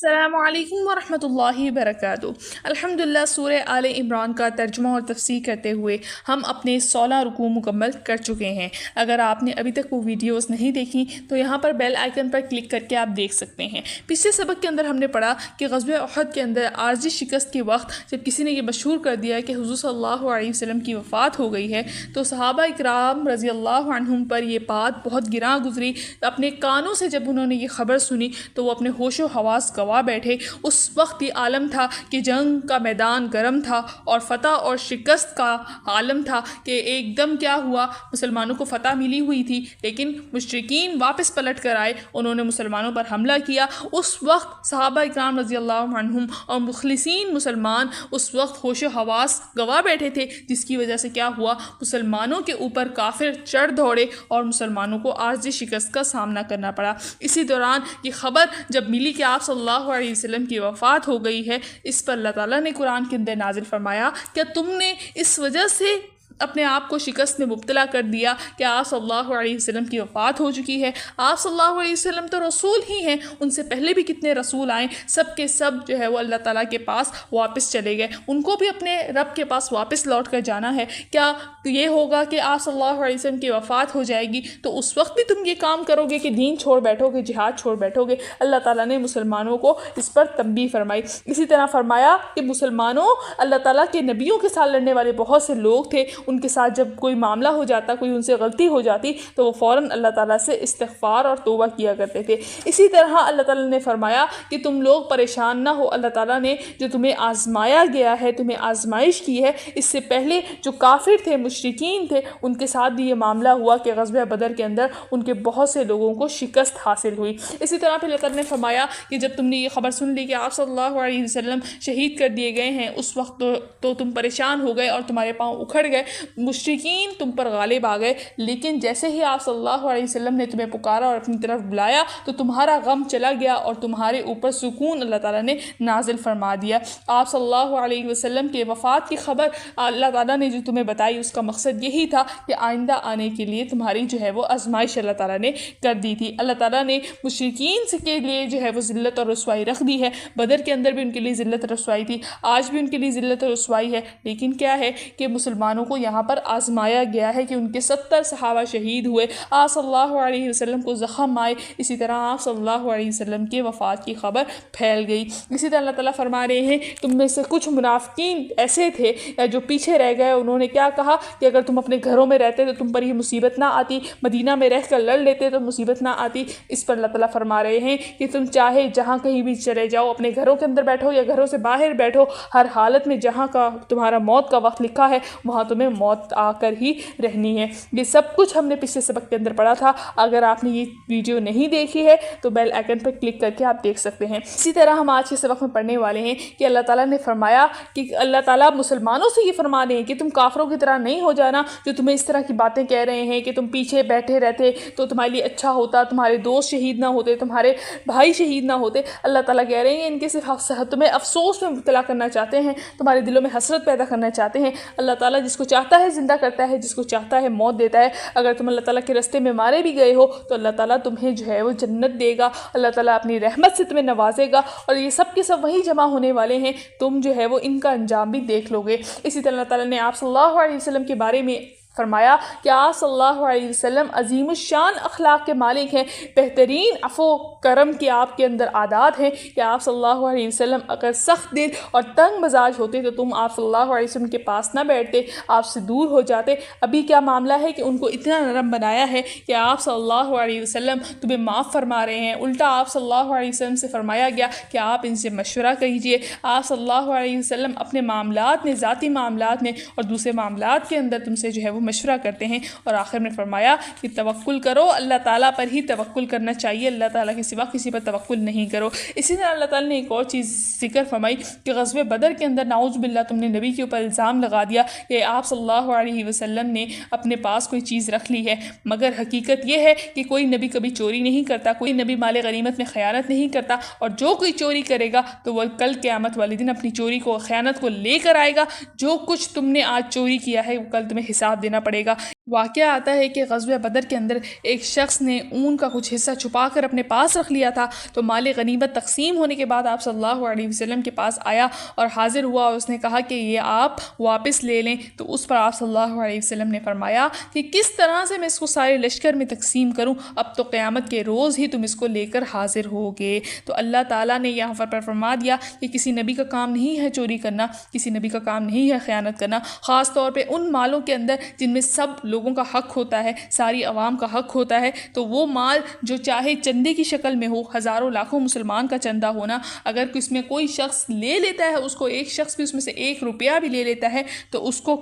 السلام علیکم ورحمۃ اللہ وبرکاتہ۔ الحمدللہ سورہ آل عمران کا ترجمہ اور تفسیر کرتے ہوئے ہم اپنے 16 رکوع مکمل کر چکے ہیں۔ اگر آپ نے ابھی تک وہ ویڈیوز نہیں دیکھی تو یہاں پر بیل آئیکن پر کلک کر کے آپ دیکھ سکتے ہیں۔ پچھلے سبق کے اندر ہم نے پڑھا کہ غزوہ احد کے اندر عارضی شکست کے وقت جب کسی نے یہ مشہور کر دیا کہ حضور صلی اللہ علیہ وسلم کی وفات ہو گئی ہے تو صحابہ اکرام رضی اللہ عنہم پر یہ بات بہت گراں گزری۔ اپنے کانوں سے جب انہوں نے یہ خبر سنی تو وہ اپنے ہوش و حواس گوا بیٹھے۔ اس وقت یہ عالم تھا کہ جنگ کا میدان گرم تھا اور فتح اور شکست کا عالم تھا کہ ایک دم کیا ہوا، مسلمانوں کو فتح ملی ہوئی تھی لیکن مشرکین واپس پلٹ کر آئے، انہوں نے مسلمانوں پر حملہ کیا۔ اس وقت صحابہ اکرام رضی اللہ عنہم اور مخلصین مسلمان اس وقت ہوش و حواس گوا بیٹھے تھے، جس کی وجہ سے کیا ہوا، مسلمانوں کے اوپر کافر چڑھ دوڑے اور مسلمانوں کو عارضی شکست کا سامنا کرنا پڑا۔ اسی دوران یہ خبر جب ملی کہ آپ صلی اللہ علیہ وسلم کی وفات ہو گئی ہے، اس پر اللہ تعالیٰ نے قرآن کے اندر نازل فرمایا، کیا تم نے اس وجہ سے اپنے آپ کو شکست میں مبتلا کر دیا کہ آپ صلی اللہ علیہ وسلم کی وفات ہو چکی ہے؟ آپ صلی اللہ علیہ وسلم تو رسول ہی ہیں، ان سے پہلے بھی کتنے رسول آئے، سب کے سب جو ہے وہ اللہ تعالیٰ کے پاس واپس چلے گئے، ان کو بھی اپنے رب کے پاس واپس لوٹ کر جانا ہے۔ کیا یہ ہوگا کہ آپ صلی اللہ علیہ وسلم کی وفات ہو جائے گی تو اس وقت بھی تم یہ کام کرو گے کہ دین چھوڑ بیٹھو گے، جہاد چھوڑ بیٹھو گے؟ اللہ تعالیٰ نے مسلمانوں کو اس پر تنبیہ فرمائی۔ اسی طرح فرمایا کہ مسلمانوں، اللہ تعالیٰ کے نبیوں کے ساتھ لڑنے والے بہت سے لوگ تھے، ان کے ساتھ جب کوئی معاملہ ہو جاتا، کوئی ان سے غلطی ہو جاتی تو وہ فوراً اللہ تعالیٰ سے استغفار اور توبہ کیا کرتے تھے۔ اسی طرح اللہ تعالیٰ نے فرمایا کہ تم لوگ پریشان نہ ہو، اللہ تعالیٰ نے جو تمہیں آزمایا گیا ہے، تمہیں آزمائش کی ہے، اس سے پہلے جو کافر تھے، مشرکین تھے، ان کے ساتھ بھی یہ معاملہ ہوا کہ غزوہ بدر کے اندر ان کے بہت سے لوگوں کو شکست حاصل ہوئی۔ اسی طرح پھر اللہ تعالیٰ نے فرمایا کہ جب تم نے یہ خبر سن لی کہ آپ صلی اللہ علیہ وسلم شہید کر دیے گئے ہیں، اس وقت تو تم پریشان ہو گئے اور تمہارے پاؤں اکھڑ گئے، مشرکین تم پر غالب آ گئے، لیکن جیسے ہی آپ صلی اللہ علیہ وسلم نے تمہیں پکارا اور اپنی طرف بلایا تو تمہارا غم چلا گیا اور تمہارے اوپر سکون اللہ تعالیٰ نے نازل فرما دیا۔ آپ صلی اللہ علیہ وسلم کے وفات کی خبر اللہ تعالیٰ نے جو تمہیں بتائی، اس کا مقصد یہی تھا کہ آئندہ آنے کے لیے تمہاری جو ہے وہ آزمائش اللہ تعالیٰ نے کر دی تھی۔ اللہ تعالیٰ نے مشرکین کے لیے جو ہے وہ ذلت اور رسوائی رکھ دی ہے۔ بدر کے اندر بھی ان کے لیے ذلت اور رسوائی تھی، آج بھی ان کے لیے ذلت اور رسوائی ہے، لیکن کیا ہے کہ مسلمانوں کو یہاں پر آزمایا گیا ہے کہ ان کے 70 صحابہ شہید ہوئے، آپ صلی اللہ علیہ وسلم کو زخم آئے، اسی طرح آپ صلی اللہ علیہ وسلم کے وفات کی خبر پھیل گئی۔ اسی طرح اللہ تعالیٰ فرما رہے ہیں، تم میں سے کچھ منافقین ایسے تھے جو پیچھے رہ گئے، انہوں نے کیا کہا کہ اگر تم اپنے گھروں میں رہتے تو تم پر یہ مصیبت نہ آتی، مدینہ میں رہ کر لڑ لیتے تو مصیبت نہ آتی۔ اس پر اللہ تعالیٰ فرما رہے ہیں کہ تم چاہے جہاں کہیں بھی چلے جاؤ، اپنے گھروں کے اندر بیٹھو یا گھروں سے باہر بیٹھو، ہر حالت میں جہاں کا تمہارا موت کا وقت لکھا ہے وہاں تمہیں موت آ کر ہی رہنی ہے۔ یہ سب کچھ ہم نے پچھلے سبق کے اندر پڑھا تھا، اگر آپ نے یہ ویڈیو نہیں دیکھی ہے تو بیل آئیکن پر کلک کر کے آپ دیکھ سکتے ہیں۔ اسی طرح ہم آج کے سبق میں پڑھنے والے ہیں کہ اللہ تعالیٰ نے فرمایا کہ اللہ تعالیٰ مسلمانوں سے یہ فرما رہے ہیں کہ تم کافروں کی طرح نہیں ہو جانا، جو تمہیں اس طرح کی باتیں کہہ رہے ہیں کہ تم پیچھے بیٹھے رہتے تو تمہارے لیے اچھا ہوتا، تمہارے دوست شہید نہ ہوتے، تمہارے بھائی شہید نہ ہوتے۔ اللہ تعالیٰ کہہ رہے ہیں ان کے صرف تمہیں افسوس میں مبتلا کرنا چاہتے ہیں، تمہارے دلوں میں حسرت پیدا کرنا چاہتے ہیں۔ اللہ تعالیٰ جس کو چاہتا ہے زندہ کرتا ہے، جس کو چاہتا ہے موت دیتا ہے۔ اگر تم اللہ تعالیٰ کے راستے میں مارے بھی گئے ہو تو اللہ تعالیٰ تمہیں جو ہے وہ جنت دے گا، اللہ تعالیٰ اپنی رحمت سے تمہیں نوازے گا، اور یہ سب کے سب وہی جمع ہونے والے ہیں، تم جو ہے وہ ان کا انجام بھی دیکھ لو گے۔ اسی طرح اللہ تعالیٰ نے آپ صلی اللہ علیہ وسلم کے بارے میں فرمایا کہ آپ صلی اللہ علیہ وسلم عظیم الشان اخلاق کے مالک ہیں، بہترین عفو کرم کے آپ کے اندر عادات ہیں کہ آپ صلی اللہ علیہ وسلم اگر سخت دل اور تنگ مزاج ہوتے تو تم آپ صلی اللہ علیہ وسلم کے پاس نہ بیٹھتے، آپ سے دور ہو جاتے۔ ابھی کیا معاملہ ہے کہ ان کو اتنا نرم بنایا ہے کہ آپ صلی اللہ علیہ وسلم تمہیں معاف فرما رہے ہیں۔ الٹا آپ صلی اللہ علیہ وسلم سے فرمایا گیا کہ آپ ان سے مشورہ کیجیے۔ آپ صلی اللہ علیہ وسلم اپنے معاملات میں، ذاتی معاملات میں اور دوسرے معاملات کے اندر تم سے جو ہے وہ مشورہ کرتے ہیں، اور آخر میں فرمایا کہ توکل کرو، اللہ تعالیٰ پر ہی توکل کرنا چاہیے، اللہ تعالیٰ کے سوا کسی پر توکل نہیں کرو۔ اسی طرح اللہ تعالیٰ نے ایک اور چیز ذکر فرمائی کہ غزوہ بدر کے اندر نعوذ باللہ تم نے نبی کے اوپر الزام لگا دیا کہ آپ صلی اللہ علیہ وسلم نے اپنے پاس کوئی چیز رکھ لی ہے، مگر حقیقت یہ ہے کہ کوئی نبی کبھی چوری نہیں کرتا، کوئی نبی مال غنیمت میں خیانت نہیں کرتا، اور جو کوئی چوری کرے گا تو وہ کل قیامت والے دن اپنی چوری کو، خیانت کو لے کر آئے گا۔ جو کچھ تم نے آج چوری کیا ہے وہ کل تمہیں حساب دینا پڑے گا۔ واقعہ آتا ہے کہ غزوہ بدر کے اندر ایک شخص نے اون کا کچھ حصہ چھپا کر اپنے پاس رکھ لیا تھا، تو مال غنیمت تقسیم ہونے کے بعد آپ صلی اللہ علیہ وسلم کے پاس آیا اور حاضر ہوا اور اس نے کہا کہ یہ آپ واپس لے لیں، تو اس پر آپ صلی اللہ علیہ وسلم نے فرمایا کہ کس طرح سے میں اس کو سارے لشکر میں تقسیم کروں، اب تو قیامت کے روز ہی تم اس کو لے کر حاضر ہوگے۔ تو اللہ تعالیٰ نے یہاں پر فرما دیا کہ کسی نبی کا کام نہیں ہے چوری کرنا، کسی نبی کا کام نہیں ہے خیانت کرنا، خاص طور پہ ان مالوں کے اندر جن میں سب لوگوں کا حق ہوتا ہے، ساری عوام کا حق ہوتا ہے۔ تو وہ مال جو چاہے چندے کی شکل میں ہو، ہزاروں لاکھوں مسلمان کا چندہ ہونا، اگر اس میں کوئی شخص لے لیتا ہے، اس کو ایک شخص بھی اس میں سے 1 روپیہ بھی لے لیتا ہے، تو اس کو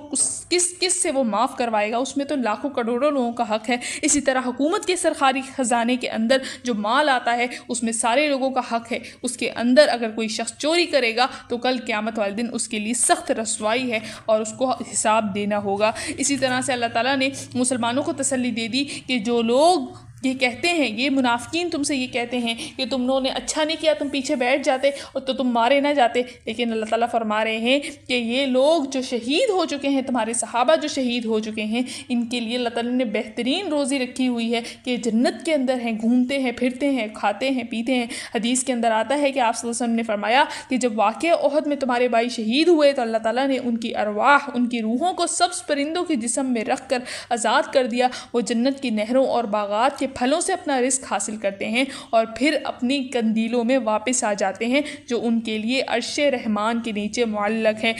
کس سے وہ معاف کروائے گا؟ اس میں تو لاکھوں کروڑوں لوگوں کا حق ہے۔ اسی طرح حکومت کے سرکاری خزانے کے اندر جو مال آتا ہے اس میں سارے لوگوں کا حق ہے، اس کے اندر اگر کوئی شخص چوری کرے گا تو کل قیامت والے دن اس کے لیے سخت رسوائی ہے اور اس کو حساب دینا ہوگا۔ اسی طرح سے اللہ تعالیٰ نے مسلمانوں کو تسلی دے دی کہ جو لوگ یہ کہتے ہیں، یہ منافقین تم سے یہ کہتے ہیں کہ تم لوگوں نے اچھا نہیں کیا، تم پیچھے بیٹھ جاتے اور تو تم مارے نہ جاتے، لیکن اللہ تعالیٰ فرما رہے ہیں کہ یہ لوگ جو شہید ہو چکے ہیں، تمہارے صحابہ جو شہید ہو چکے ہیں، ان کے لیے اللہ تعالیٰ نے بہترین روزی رکھی ہوئی ہے کہ جنت کے اندر ہیں، گھومتے ہیں، پھرتے ہیں، کھاتے ہیں، پیتے ہیں۔ حدیث کے اندر آتا ہے کہ آپ صلی اللہ علیہ وسلم نے فرمایا کہ جب واقعہ احد میں تمہارے بھائی شہید ہوئے تو اللہ تعالیٰ نے ان کی ارواح، ان کی روحوں کو سبز پرندوں کے جسم میں رکھ کر آزاد کر دیا، وہ جنت کی نہروں اور باغات کے پھلوں سے اپنا رزق حاصل کرتے ہیں اور پھر اپنی قندیلوں میں واپس آ جاتے ہیں جو ان کے لیے عرش رحمان کے نیچے معلق ہیں۔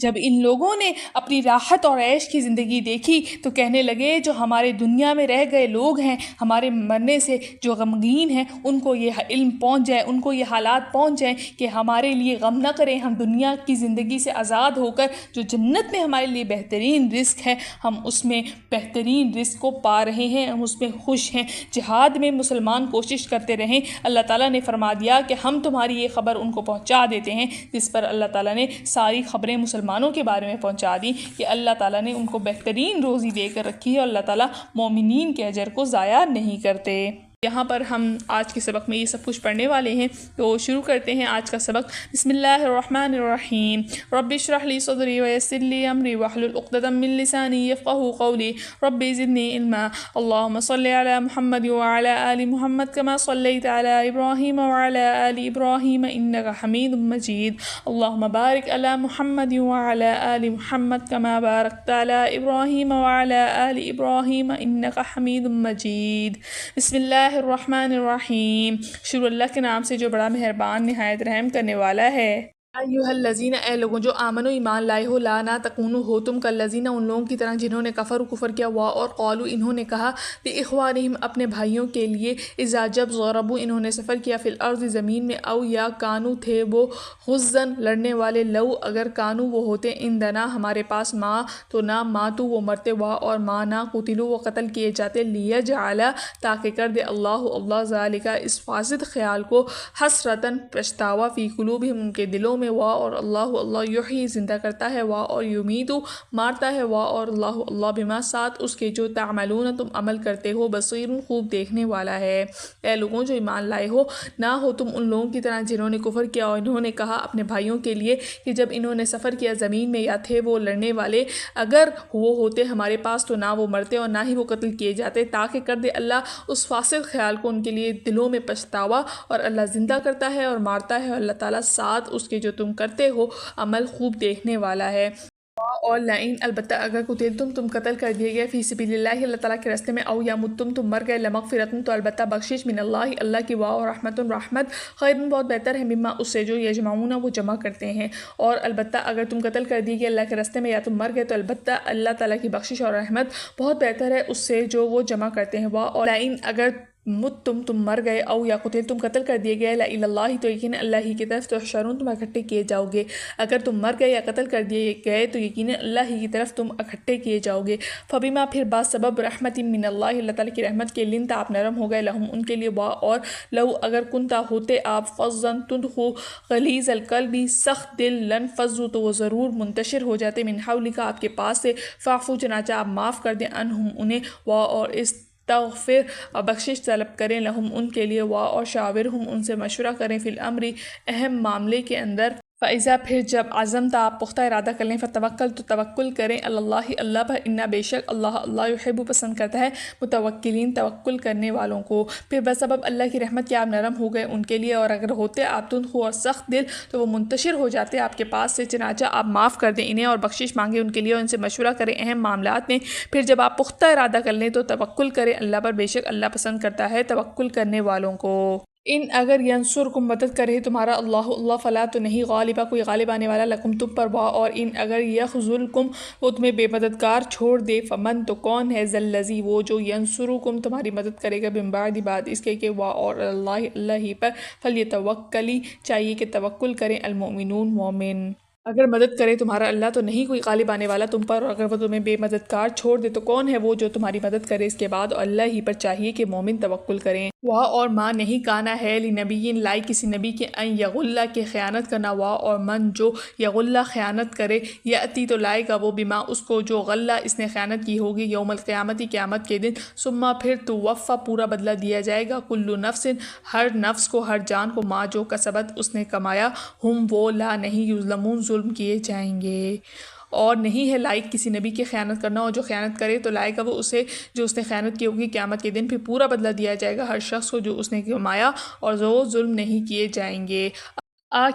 جب ان لوگوں نے اپنی راحت اور عیش کی زندگی دیکھی تو کہنے لگے جو ہمارے دنیا میں رہ گئے لوگ ہیں، ہمارے مرنے سے جو غمگین ہیں، ان کو یہ علم پہنچ جائے، ان کو یہ حالات پہنچ جائیں کہ ہمارے لیے غم نہ کریں، ہم دنیا کی زندگی سے آزاد ہو کر جو جنت میں ہمارے لیے بہترین رزق ہے، ہم اس میں بہترین رزق کو پا رہے ہیں، ہم اس میں خوش ہیں۔ جہاد میں مسلمان کوشش کرتے رہیں، اللہ تعالیٰ نے فرما دیا کہ ہم تمہاری یہ خبر ان کو پہنچا دیتے ہیں، جس پر اللہ تعالیٰ نے ساری خبریں مسلمانوں کے بارے میں پہنچا دی کہ اللہ تعالیٰ نے ان کو بہترین روزی دے کر رکھی ہے اور اللہ تعالیٰ مومنین کے اجر کو ضائع نہیں کرتے۔ یہاں پر ہم آج کے سبق میں یہ سب کچھ پڑھنے والے ہیں، تو شروع کرتے ہیں آج کا سبق۔ بسم اللہ الرحمن الرحیم۔ رب اشرح لی صدری ویسر لی امری واحلل عقدۃ من لسانی یفقہوا قولی رب زدنی علما۔ اللہم صل علی محمد وعلی آل محمد کما صلیت علی ابراہیم وعلی آل ابراہیم انک حمید مجید۔ اللہم بارک علی محمد وعلی آل محمد کما بارکت علی ابراہیم وعلی آل ابراہیم انک حمید مجید۔ بسم اللہ الرحمن الرحیم۔ شروع اللہ کے نام سے جو بڑا مہربان نہایت رحم کرنے والا ہے۔ ایھا الذین، اے لوگوں جو آمنو ایمان لائے ہو، لا نہ تکونو ہو تم کالذین، ان لوگوں کی طرح جنہوں نے کفر کیا ہوا اور قالو انہوں نے کہا لاخوانہم اپنے بھائیوں کے لیے، اذا جب ضربوا انہوں نے سفر کیا فی الارض زمین میں، او یا کانو تھے وہ غزن لڑنے والے، لو اگر کانو وہ ہوتے عندنا ہمارے پاس، ماں تو نہ ماتو وہ مرتے، وا اور ماں نہ قتلوا وہ قتل کیے جاتے، لیجعل تاکہ کر دے اللہ ذالک اس فاسد خیال کو، حسرتاً پچھتاوا، فی قلوبہم ان کے دلوں میں، وا اور اللہ یحیی زندہ کرتا ہے، وا اور یمیتو مارتا ہے، وا اور اللہ بما ساتھ اس کے جو تعملون تم عمل کرتے ہو، بصیر خوب دیکھنے والا ہے۔ اے لوگوں جو ایمان لائے ہو، نہ ہو تم ان لوگوں کی طرح جنہوں نے کفر کیا اور انہوں نے کہا اپنے بھائیوں کے لیے کہ جب انہوں نے سفر کیا زمین میں، یا تھے وہ لڑنے والے، اگر وہ ہوتے ہمارے پاس تو نہ وہ مرتے اور نہ ہی وہ قتل کیے جاتے، تاکہ کر دے اللہ اس فاسد خیال کو ان کے لیے دلوں میں پچھتاوا، اور اللہ زندہ کرتا ہے اور مارتا ہے، اور اللہ تعالیٰ ساتھ اس کے جو تم کرتے ہو عمل خوب دیکھنے والا ہے۔ اور لئن البتہ اگر قتلتم تم قتل کر دیے گئے فی سبیل اللہ اللہ تعالیٰ کے راستے میں، او یا متم تم مر گئے، لمغفرۃ تو البتہ بخشش، من اللہ کی، وا اور رحمت رحمت، خیر بہت بہتر ہے، مما اس سے جو یجمعون وہ جمع کرتے ہیں۔ اور البتہ اگر تم قتل کر دیے گئے اللہ کے راستے میں یا تم مر گئے تو البتہ اللہ تعالیٰ کی بخشش اور رحمت بہت بہتر ہے اس سے جو وہ جمع کرتے ہیں۔ وا اور لئن اگر تم مر گئے، او یا قتل تم قتل کر دیے گئے، الی اللہ تو یقیناً اللہ ہی کی طرف تحشرون تم اکٹھے کیے جاؤ گے۔ اگر تم مر گئے یا قتل کر دیے گئے تو یقیناً اللہ ہی کی طرف تم اکٹھے کیے جاؤ گے۔ فبما پھر بات سبب رحمت من اللہ تعالیٰ کی رحمت کے، لنتا آپ نرم ہو گئے، لہم ان کے لیے، وا اور لو اگر کنتا ہوتے آپ، فظاً تندخو غلیظ القلب سخت دل، لن فضوا تو وہ ضرور منتشر ہو جاتے، من حولک آپ کے پاس سے، فاعفو چنانچہ آپ معاف کر دیں، عنہم انہیں، وا اور تغفر اور بخشش طلب کریں، لہم ان کے لیے، وا اور شاورہم ان سے مشورہ کریں، فی الامر اہم معاملے کے اندر، فائزہ پھر جب عزم تھا آپ پختہ ارادہ کر لیں فتوکل تو توکل کریں اللہ اللہ پر انا بے شک اللہ اللہ یحب پسند کرتا ہے متوکلین توکل کرنے والوں کو۔ پھر بسبب اللہ کی رحمت کے آپ نرم ہو گئے ان کے لیے، اور اگر ہوتے آپ تندخو اور سخت دل تو وہ منتشر ہو جاتے آپ کے پاس سے، چنانچہ آپ معاف کر دیں انہیں اور بخشش مانگیں ان کے لیے اور ان سے مشورہ کریں اہم معاملات میں۔ پھر جب آپ پختہ ارادہ کر لیں تو توکل کریں اللہ پر، بے شک اللہ پسند کرتا ہے توکل کرنے والوں کو۔ ان اگر ینصرکم مدد کرے تمہارا اللہ اللہ فلا تو نہیں غالبہ کوئی غالب آنے والا لکم تم پر وا، اور ان اگر یخذلکم وہ تمہیں بے مددگار چھوڑ دے فمن تو کون ہے ذلذی وہ جو ینصرکم تمہاری مدد کرے گا من بعد بعد اس کے کہ وا اور اللہ اللہ ہی پر فلیتوکلی چاہیے کہ توکل کریں المؤمنون مومن۔ اگر مدد کرے تمہارا اللہ تو نہیں کوئی غالب آنے والا تم پر، اور اگر وہ تمہیں بے مددگار چھوڑ دے تو کون ہے وہ جو تمہاری مدد کرے اس کے بعد، اور اللہ ہی پر چاہیے کہ مومن توکل کریں۔ وا اور ماں نہیں کانا ہے لنبی لائی کسی نبی کے ان یغلا کے خیانت کرنا، وا اور من جو یغلا خیانت کرے یاتی تو لائے گا وہ بما اس کو جو غلہ اس نے خیانت کی ہوگی یوم القیامتی قیامت کے دن، ثم پھر توفا پورا بدلہ دیا جائے گا کل نفس ہر نفس کو ہر جان کو ماں جو کسبت اس نے کمایا، ہم وہ لا نہیں یظلمون ظلم کیے جائیں گے۔ اور نہیں ہے لائق کسی نبی کی خیانت کرنا، اور جو خیانت کرے تو لائے گا وہ اسے جو اس نے خیانت کی ہوگی قیامت کے دن، پھر پورا بدلہ دیا جائے گا ہر شخص کو جو اس نے کمایا، اور جو ظلم نہیں کیے جائیں گے۔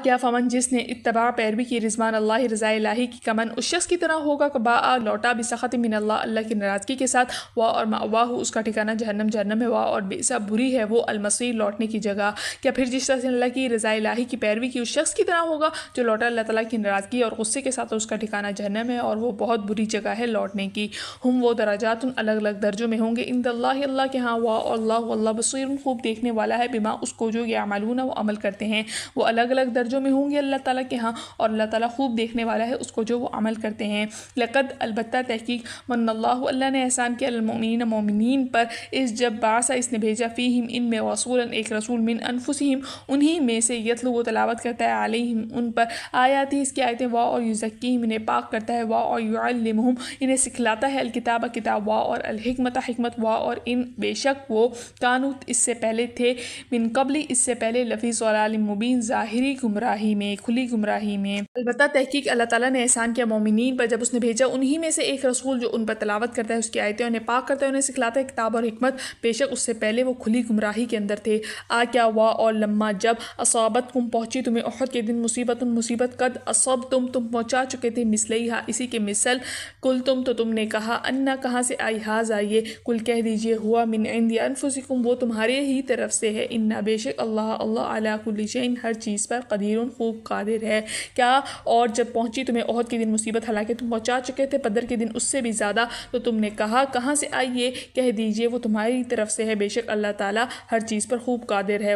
کیا فمن جس نے اتباع پیروی کی رضوان اللہ رضا الہی کی کمن اس شخص کی طرح ہوگا کہ با لوٹا بسخط من اللہ اللہ کی ناراضگی کے ساتھ، وا اور مأواہ اس کا ٹھکانہ جہنم جہنم ہے، وا اور بئس بری ہے وہ المصیر لوٹنے کی جگہ۔ کیا پھر جس طرح سے اللہ کی رضا الہی کی پیروی کی اس شخص کی طرح ہوگا جو لوٹا اللہ تعالیٰ کی ناراضگی اور غصے کے ساتھ، اور اس کا ٹھکانہ جہنم ہے اور وہ بہت بری جگہ ہے لوٹنے کی۔ ہم وہ درجات الگ الگ درجوں میں ہوں گے عند اللہ اللہ کے ہاں، وا اللہ اللہ بصیر خوب دیکھنے والا ہے بما اس کو جو یعملون وہ عمل کرتے ہیں، وہ الگ الگ درجوں میں ہوں گے اللہ تعالیٰ کے ہاں، اور اللہ تعالیٰ خوب دیکھنے والا ہے اس کو جو وہ عمل کرتے ہیں۔ لقد البتہ تحقیق من اللہ اللہ نے احسان کیا المؤمنین مومنین پر، اس جب بعث اس نے بھیجا فیہم ان میں رسولا ایک رسول من انفسہم انہی میں سے، یتلو وہ تلاوت کرتا ہے علیہم ان پر آیاتی اس کی آیتیں، وا اور یزکیہم انہیں پاک کرتا ہے، وا اور یعلمہم انہیں سکھلاتا ہے الکتاب کتاب، وا اور الحکمت حکمت، وا اور ان بے شک وہ کانوا اس سے پہلے تھے من قبل اس سے پہلے لفی ضلال مبین ظاہری گمراہی میں کھلی گمراہی میں۔ البتہ تحقیق اللہ تعالیٰ نے احسان کیا مومنین پر جب اس نے بھیجا انہی میں سے ایک رسول جو ان پر تلاوت کرتا ہے اس کی آیتیں، انہیں پاک کرتا ہے، انہیں سکھلاتا ہے کتاب اور حکمت، بے شک اس سے پہلے وہ کھلی گمراہی کے اندر تھے۔ کیا وا اور لما جب اصابتکم پہنچی تمہیں احد کے دن مصیبت مصیبت قد اصبتم تم پہنچا چکے تھے مثلیہا اسی کے مثل، کل تم تو تم نے کہا انا کہاں سے آئی ہاذا یہ، کل کہہ دیجئے ہوا من عند انفسکم وہ تمہارے ہی طرف سے ہے، انا بے شک اللہ اللہ علی کل شیء ہر چیز پر قدیر خوب قادر ہے۔ کیا اور جب پہنچی تمہیں احد کے دن مصیبت حالانکہ تم پہنچا چکے تھے بدر کے دن اس سے بھی زیادہ، تو تم نے کہا کہاں سے آئیے، کہہ دیجئے وہ تمہاری طرف سے ہے، بے شک اللہ تعالیٰ ہر چیز پر خوب قادر ہے۔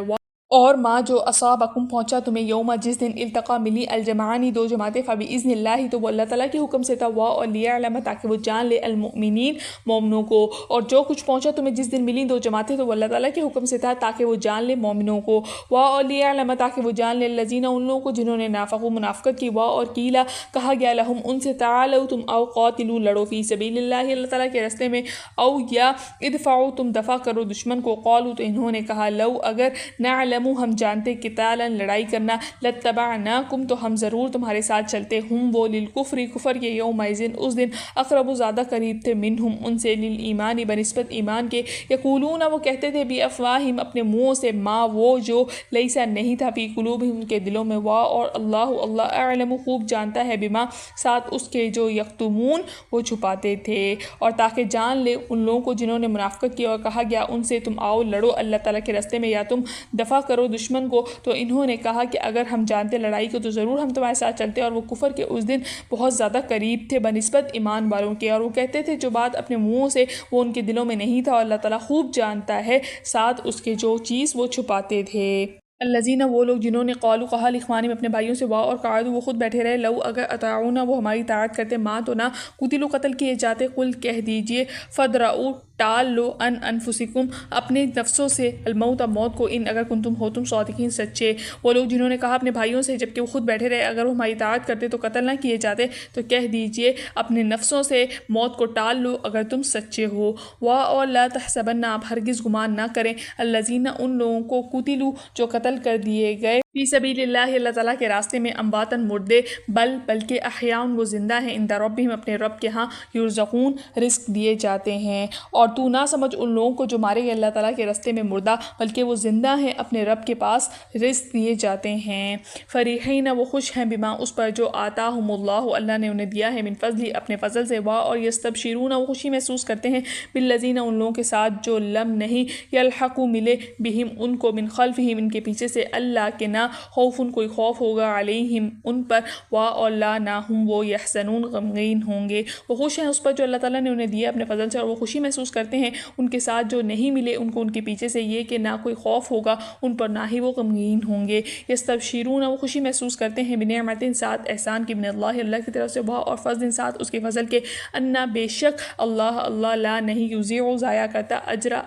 اور ما جو اصابکم پہنچا تمہیں یوم جس دن التقا ملی الجمعانی دو جماعتیں فباذن اللہ تو وہ اللہ تعالیٰ کے حکم سے تھا، وا اور لیعلم تاکہ وہ جان لے المؤمنین مومنوں کو، اور جو کچھ پہنچا تمہیں جس دن ملی دو جماعتیں تو وہ اللہ تعالیٰ کے حکم سے تھا تاکہ وہ جان لے مومنوں کو، وا اور لیعلم تاکہ وہ جان لے الذین ان لوگوں کو جنہوں نے نافقوا منافقت کی، وا اور قیلا کہا گیا لہم ان سے تعالوا تم او قاتلوا لڑو فی سبیل اللہ اللہ تعالیٰ کے راستے میں، او یا ادفعوا تم دفع کرو دشمن کو، قالوا تو انہوں نے کہا لو اگر نعلم ہم جانتے قتالا لڑائی کرنا لاتبعناکم تو ہم ضرور تمہارے ساتھ چلتے، ہم وہ للکفر کفر کے یومئذ اس دن اقرب زیادہ قریب تھے منہم ان سے للایمان بنسبت ایمان کے، یقولون وہ کہتے تھے بافواہہم اپنے منہوں سے ما وہ جو لیسا نہیں تھا فی قلوبہم ان کے دلوں میں، وا اور اللہ اللہ اعلم خوب جانتا ہے بما ساتھ اس کے جو یکتمون وہ چھپاتے تھے، اور تاکہ جان لے ان لوگوں کو جنہوں نے منافقت کی، اور کہا گیا ان سے تم آؤ لڑو اللہ تعالیٰ کے راستے میں یا تم دفع کرو دشمن کو، تو انہوں نے کہا کہ اگر ہم جانتے لڑائی کو تو ضرور ہم تمہارے ساتھ چلتے، اور وہ کفر کے اس دن بہت زیادہ قریب تھے بنسبت ایمان والوں کے، اور وہ کہتے تھے جو بات اپنے منہوں سے وہ ان کے دلوں میں نہیں تھا، اور اللہ تعالیٰ خوب جانتا ہے ساتھ اس کے جو چیز وہ چھپاتے تھے۔ الذین وہ لوگ جنہوں نے قالوا کہا لاخوانہم اپنے بھائیوں سے، وا اور قعدوا وہ خود بیٹھے رہے، لو اگر اطاعونا وہ ہماری اطاعت کرتے، ما تو نہ قتلوا قتل کیے جاتے، قل کہہ دیجئے فادرؤوا ٹال لو ان انفسکم اپنے نفسوں سے الموت موت کو، ان اگر کنتم ہو تم صادقین سچے۔ وہ لوگ جنہوں نے کہا اپنے بھائیوں سے جبکہ وہ خود بیٹھے رہے اگر وہ ہماری اطاعت کرتے تو قتل نہ کیے جاتے، تو کہہ دیجئے اپنے نفسوں سے موت کو ٹال لو اگر تم سچے ہو۔ وا اور لا تحسبن آپ ہرگز گمان نہ کریں الذین ان لوگوں کو قتلوا جو قتل کر دیے گئے فی سبیل اللہ اللہ تعالیٰ کے راستے میں امواتن مردے بلکہ احیاء وہ زندہ ہیں عند ربہم اپنے رب کے ہاں یرزقون رزق دیے جاتے ہیں. اور تو نہ سمجھ ان لوگوں کو جو مارے گئے اللہ تعالیٰ کے راستے میں مردہ بلکہ وہ زندہ ہیں اپنے رب کے پاس رزق دیے جاتے ہیں. فریحین وہ خوش ہیں بما اس پر جو آتاہم اللہ اللہ نے انہیں دیا ہے من فضلی اپنے فضل سے اور یستبشرون وہ خوشی محسوس کرتے ہیں بالذین ان لوگوں کے ساتھ جو لم نہیں یلحقوا ملے بہم ان کو من خلفہم ان کے پیچھے سے اللہ کے نہ خوف کوئی خوف ہوگا علیہم ان پر اور لا نہ ہم وہ یحزنون غمگین ہوں گے. وہ خوش ہیں اس پر جو اللہ تعالیٰ نے انہیں دیا اپنے فضل سے اور وہ خوشی محسوس کرتے ہیں ان کے ساتھ جو نہیں ملے ان کو ان کے پیچھے سے یہ کہ نہ کوئی خوف ہوگا ان پر نہ ہی وہ غمگین ہوں گے. یستبشرون وہ خوشی محسوس کرتے ہیں بنعمت ساتھ احسان کی من اللہ کی طرف سے اور فضل ساتھ اس کے فضل کے انا بے شک اللہ لا نہیں یضیع ضائع کرتا